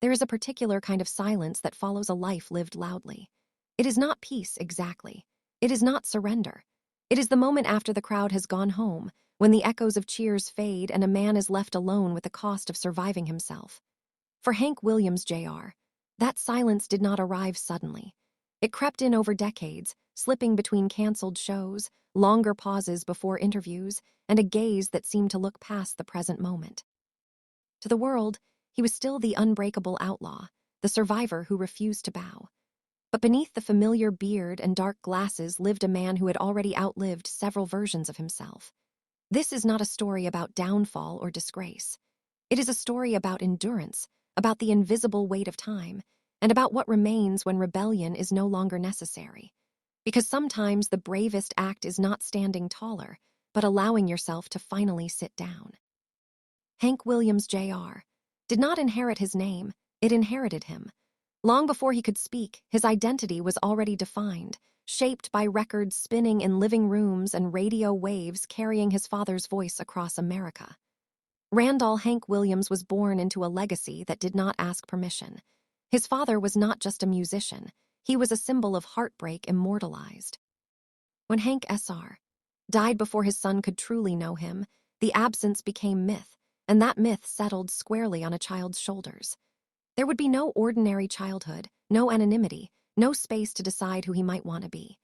there is a particular kind of silence that follows a life lived loudly. It is not peace exactly. It is not surrender. It is the moment after the crowd has gone home, when the echoes of cheers fade and a man is left alone with the cost of surviving himself. For Hank Williams Jr., that silence did not arrive suddenly. It crept in over decades, slipping between canceled shows, longer pauses before interviews, and a gaze that seemed to look past the present moment. To the world, he was still the unbreakable outlaw, the survivor who refused to bow. But beneath the familiar beard and dark glasses lived a man who had already outlived several versions of himself. This is not a story about downfall or disgrace. It is a story about endurance, about the invisible weight of time, and about what remains when rebellion is no longer necessary. Because sometimes the bravest act is not standing taller, but allowing yourself to finally sit down. Hank Williams Jr. did not inherit his name, it inherited him. Long before he could speak, his identity was already defined, shaped by records spinning in living rooms and radio waves carrying his father's voice across America. Randall Hank Williams was born into a legacy that did not ask permission. His father was not just a musician, he was a symbol of heartbreak immortalized. When Hank Sr. died before his son could truly know him, the absence became myth, and that myth settled squarely on a child's shoulders. There would be no ordinary childhood, no anonymity, no space to decide who he might want to be.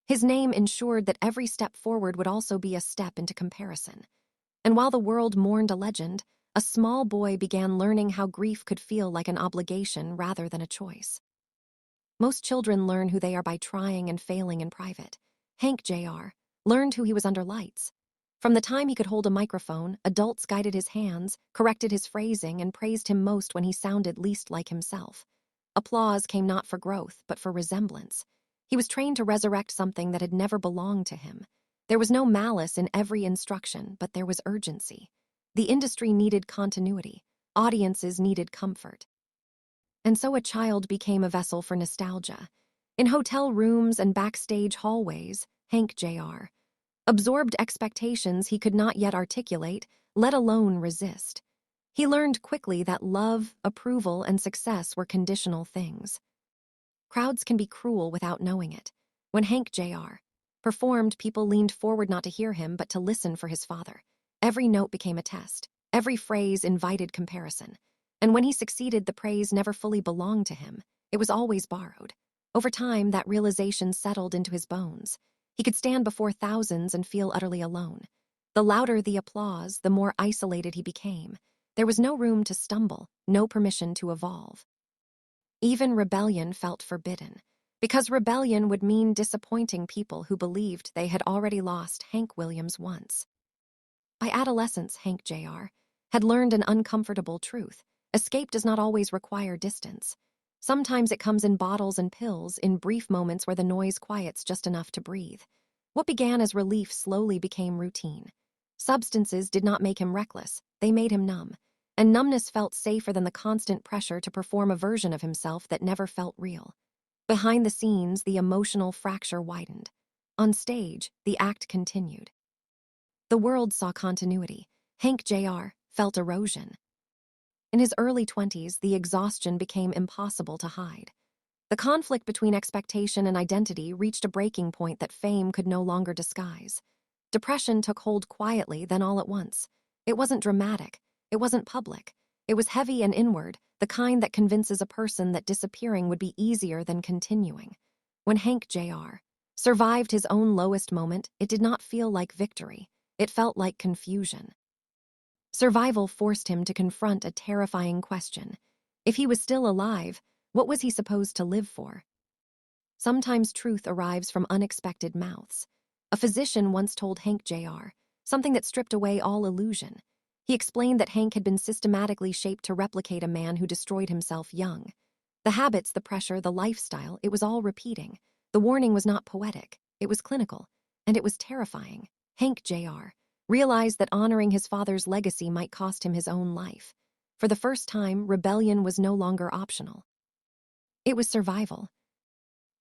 His name ensured that every step forward would also be a step into comparison. And while the world mourned a legend, a small boy began learning how grief could feel like an obligation rather than a choice. Most children learn who they are by trying and failing in private. Hank Jr. learned who he was under lights. From the time he could hold a microphone, adults guided his hands, corrected his phrasing, and praised him most when he sounded least like himself. Applause came not for growth, but for resemblance. He was trained to resurrect something that had never belonged to him. There was no malice in every instruction, but there was urgency. The industry needed continuity. Audiences needed comfort. And so a child became a vessel for nostalgia. In hotel rooms and backstage hallways, Hank Jr. absorbed expectations he could not yet articulate, let alone resist. He learned quickly that love, approval, and success were conditional things. Crowds can be cruel without knowing it. When Hank Jr. performed, people leaned forward not to hear him, but to listen for his father. Every note became a test. Every phrase invited comparison. And when he succeeded, the praise never fully belonged to him. It was always borrowed. Over time, that realization settled into his bones. He could stand before thousands and feel utterly alone. The louder the applause, the more isolated he became. There was no room to stumble, no permission to evolve. Even rebellion felt forbidden, because rebellion would mean disappointing people who believed they had already lost Hank Williams once. By adolescence, Hank Jr. had learned an uncomfortable truth. Escape does not always require distance. Sometimes it comes in bottles and pills, in brief moments where the noise quiets just enough to breathe. What began as relief slowly became routine. Substances did not make him reckless, they made him numb. And numbness felt safer than the constant pressure to perform a version of himself that never felt real. Behind the scenes, the emotional fracture widened. On stage, the act continued. The world saw continuity. Hank Jr. felt erosion. In his early 20s, the exhaustion became impossible to hide. The conflict between expectation and identity reached a breaking point that fame could no longer disguise. Depression took hold quietly, then all at once. It wasn't dramatic. It wasn't public. It was heavy and inward, the kind that convinces a person that disappearing would be easier than continuing. When Hank Jr. survived his own lowest moment, it did not feel like victory. It felt like confusion. Survival forced him to confront a terrifying question. If he was still alive, what was he supposed to live for? Sometimes truth arrives from unexpected mouths. A physician once told Hank Jr. something that stripped away all illusion. He explained that Hank had been systematically shaped to replicate a man who destroyed himself young. The habits, the pressure, the lifestyle, it was all repeating. The warning was not poetic, it was clinical, and it was terrifying. Hank Jr. realized that honoring his father's legacy might cost him his own life. For the first time, rebellion was no longer optional. It was survival.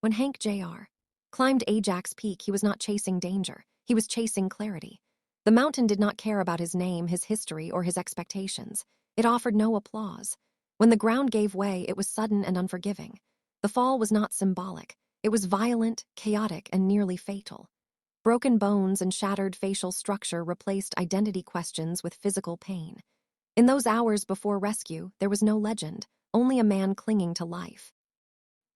When Hank Jr. climbed Ajax Peak, he was not chasing danger. He was chasing clarity. The mountain did not care about his name, his history, or his expectations. It offered no applause. When the ground gave way, it was sudden and unforgiving. The fall was not symbolic. It was violent, chaotic, and nearly fatal. Broken bones and shattered facial structure replaced identity questions with physical pain. In those hours before rescue, there was no legend, only a man clinging to life.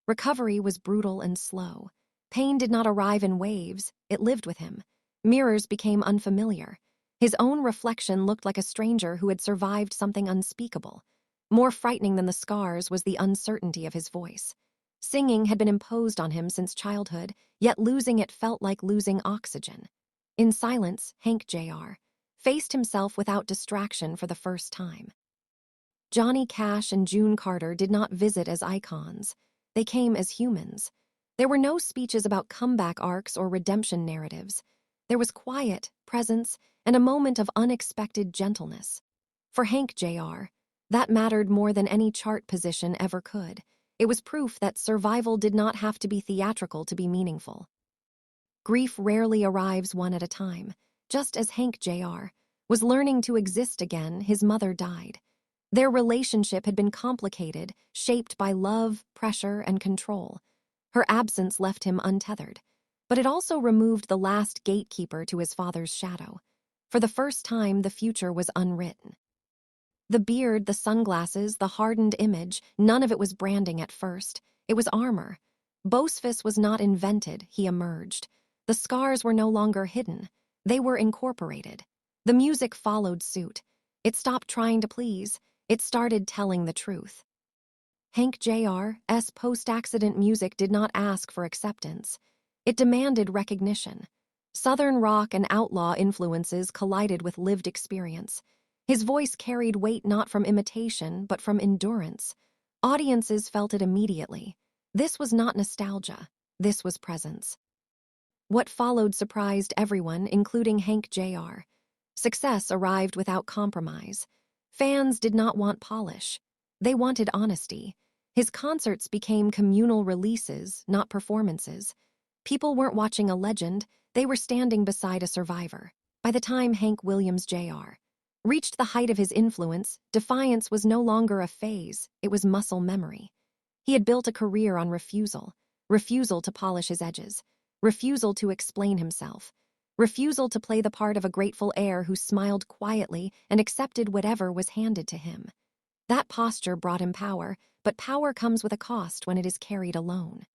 Recovery was brutal and slow. Pain did not arrive in waves, it lived with him. Mirrors became unfamiliar. His own reflection looked like a stranger who had survived something unspeakable. More frightening than the scars was the uncertainty of his voice. Singing had been imposed on him since childhood, yet losing it felt like losing oxygen. In silence, Hank Jr. faced himself without distraction for the first time. Johnny Cash and June Carter did not visit as icons. They came as humans. There were no speeches about comeback arcs or redemption narratives. There was quiet, presence, and a moment of unexpected gentleness. For Hank Jr., that mattered more than any chart position ever could. It was proof that survival did not have to be theatrical to be meaningful. Grief rarely arrives one at a time. Just as Hank Jr. was learning to exist again, his mother died. Their relationship had been complicated, shaped by love, pressure, and control. Her absence left him untethered, but it also removed the last gatekeeper to his father's shadow. For the first time, the future was unwritten. The beard, the sunglasses, the hardened image, none of it was branding at first. It was armor. Bosphus was not invented, he emerged. The scars were no longer hidden. They were incorporated. The music followed suit. It stopped trying to please. It started telling the truth. Hank Jr.'s post-accident music did not ask for acceptance. It demanded recognition. Southern rock and outlaw influences collided with lived experience. His voice carried weight not from imitation, but from endurance. Audiences felt it immediately. This was not nostalgia. This was presence. What followed surprised everyone, including Hank Jr. Success arrived without compromise. Fans did not want polish. They wanted honesty. His concerts became communal releases, not performances. People weren't watching a legend, they were standing beside a survivor. By the time Hank Williams Jr. reached the height of his influence, defiance was no longer a phase, it was muscle memory. He had built a career on refusal to polish his edges, refusal to explain himself, refusal to play the part of a grateful heir who smiled quietly and accepted whatever was handed to him. That posture brought him power, but power comes with a cost when it is carried alone.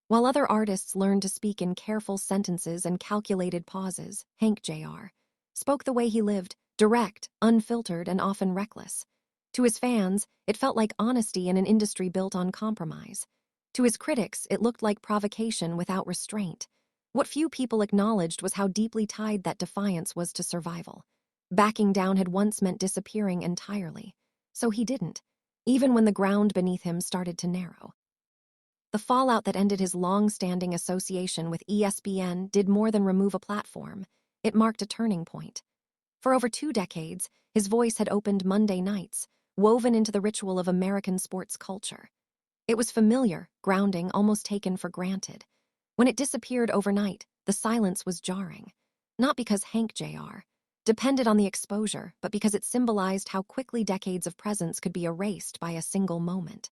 While other artists learned to speak in careful sentences and calculated pauses, Hank Jr. spoke the way he lived, direct, unfiltered, and often reckless. To his fans, it felt like honesty in an industry built on compromise. To his critics, it looked like provocation without restraint. What few people acknowledged was how deeply tied that defiance was to survival. Backing down had once meant disappearing entirely. So he didn't, even when the ground beneath him started to narrow. The fallout that ended his long-standing association with ESPN did more than remove a platform. It marked a turning point. For over 2 decades, his voice had opened Monday nights, woven into the ritual of American sports culture. It was familiar, grounding, almost taken for granted. When it disappeared overnight, the silence was jarring. Not because Hank Jr. depended on the exposure, but because it symbolized how quickly decades of presence could be erased by a single moment.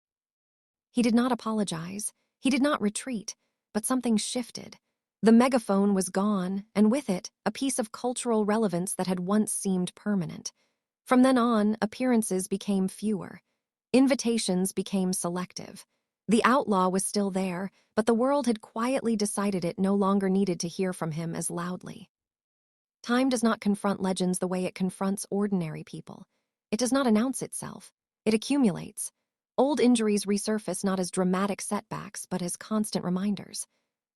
He did not apologize. He did not retreat, but something shifted. The megaphone was gone, and with it, a piece of cultural relevance that had once seemed permanent. From then on, appearances became fewer. Invitations became selective. The outlaw was still there, but the world had quietly decided it no longer needed to hear from him as loudly. Time does not confront legends the way it confronts ordinary people. It does not announce itself. It accumulates. Old injuries resurface not as dramatic setbacks, but as constant reminders.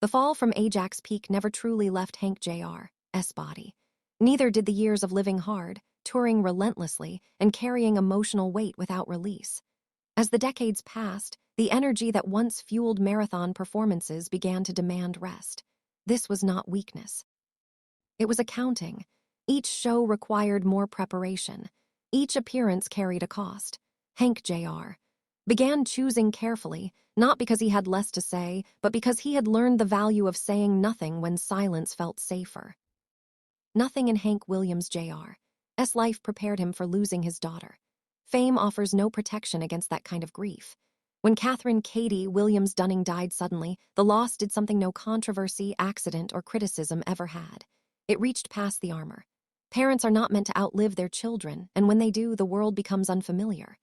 The fall from Ajax Peak never truly left Hank Jr.'s body. Neither did the years of living hard, touring relentlessly, and carrying emotional weight without release. As the decades passed, the energy that once fueled marathon performances began to demand rest. This was not weakness. It was accounting. Each show required more preparation. Each appearance carried a cost. Hank Jr. began choosing carefully, not because he had less to say, but because he had learned the value of saying nothing when silence felt safer. Nothing in Hank Williams Jr.'s life prepared him for losing his daughter. Fame offers no protection against that kind of grief. When Catherine Katie Williams Dunning died suddenly, the loss did something no controversy, accident, or criticism ever had. It reached past the armor. Parents are not meant to outlive their children, and when they do, the world becomes unfamiliar.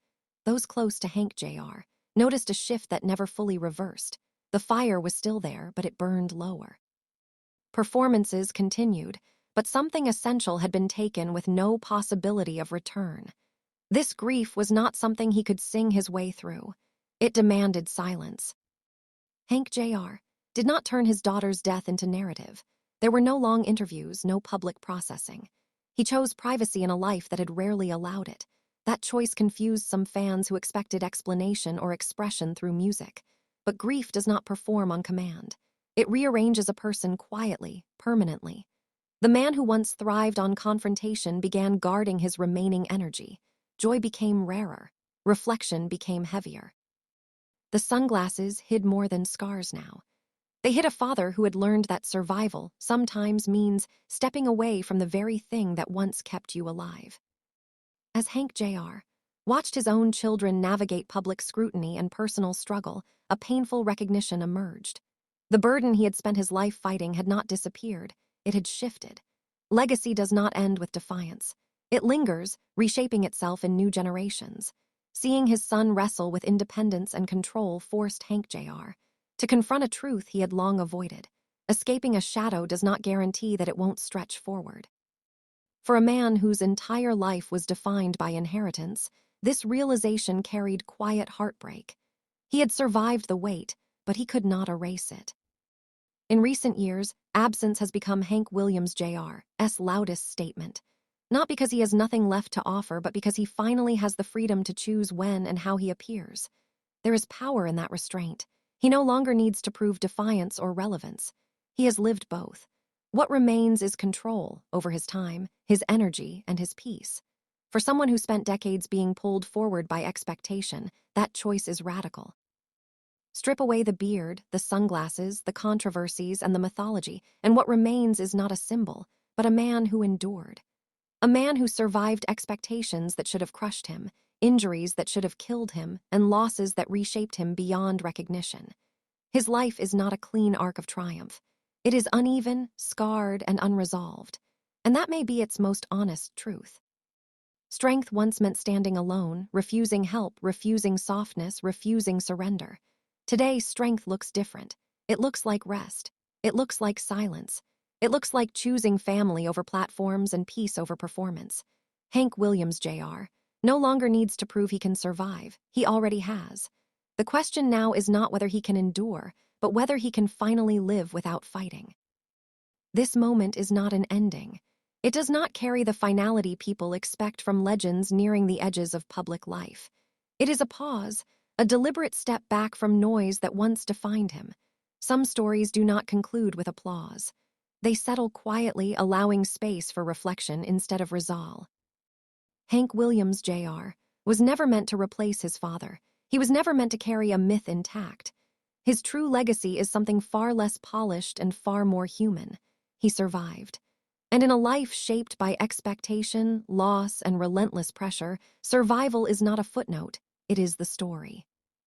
Those close to Hank Jr. noticed a shift that never fully reversed. The fire was still there, but it burned lower. Performances continued, but something essential had been taken with no possibility of return. This grief was not something he could sing his way through. It demanded silence. Hank Jr. did not turn his daughter's death into narrative. There were no long interviews, no public processing. He chose privacy in a life that had rarely allowed it. That choice confused some fans who expected explanation or expression through music. But grief does not perform on command. It rearranges a person quietly, permanently. The man who once thrived on confrontation began guarding his remaining energy. Joy became rarer. Reflection became heavier. The sunglasses hid more than scars now. They hid a father who had learned that survival sometimes means stepping away from the very thing that once kept you alive. As Hank Jr. watched his own children navigate public scrutiny and personal struggle, a painful recognition emerged. The burden he had spent his life fighting had not disappeared, it had shifted. Legacy does not end with defiance. It lingers, reshaping itself in new generations. Seeing his son wrestle with independence and control forced Hank Jr. to confront a truth he had long avoided. Escaping a shadow does not guarantee that it won't stretch forward. For a man whose entire life was defined by inheritance, this realization carried quiet heartbreak. He had survived the weight, but he could not erase it. In recent years, absence has become Hank Williams Jr.'s loudest statement. Not because he has nothing left to offer, but because he finally has the freedom to choose when and how he appears. There is power in that restraint. He no longer needs to prove defiance or relevance. He has lived both. What remains is control over his time, his energy, and his peace. For someone who spent decades being pulled forward by expectation, that choice is radical. Strip away the beard, the sunglasses, the controversies, and the mythology, and what remains is not a symbol, but a man who endured. A man who survived expectations that should have crushed him, injuries that should have killed him, and losses that reshaped him beyond recognition. His life is not a clean arc of triumph. It is uneven, scarred, and unresolved. And that may be its most honest truth. Strength once meant standing alone, refusing help, refusing softness, refusing surrender. Today, strength looks different. It looks like rest. It looks like silence. It looks like choosing family over platforms and peace over performance. Hank Williams Jr. no longer needs to prove he can survive. He already has. The question now is not whether he can endure, but whether he can finally live without fighting. This moment is not an ending. It does not carry the finality people expect from legends nearing the edges of public life. It is a pause, a deliberate step back from noise that once defined him. Some stories do not conclude with applause. They settle quietly, allowing space for reflection instead of resolve. Hank Williams Jr. was never meant to replace his father. He was never meant to carry a myth intact. His true legacy is something far less polished and far more human. He survived. And in a life shaped by expectation, loss, and relentless pressure, survival is not a footnote, it is the story.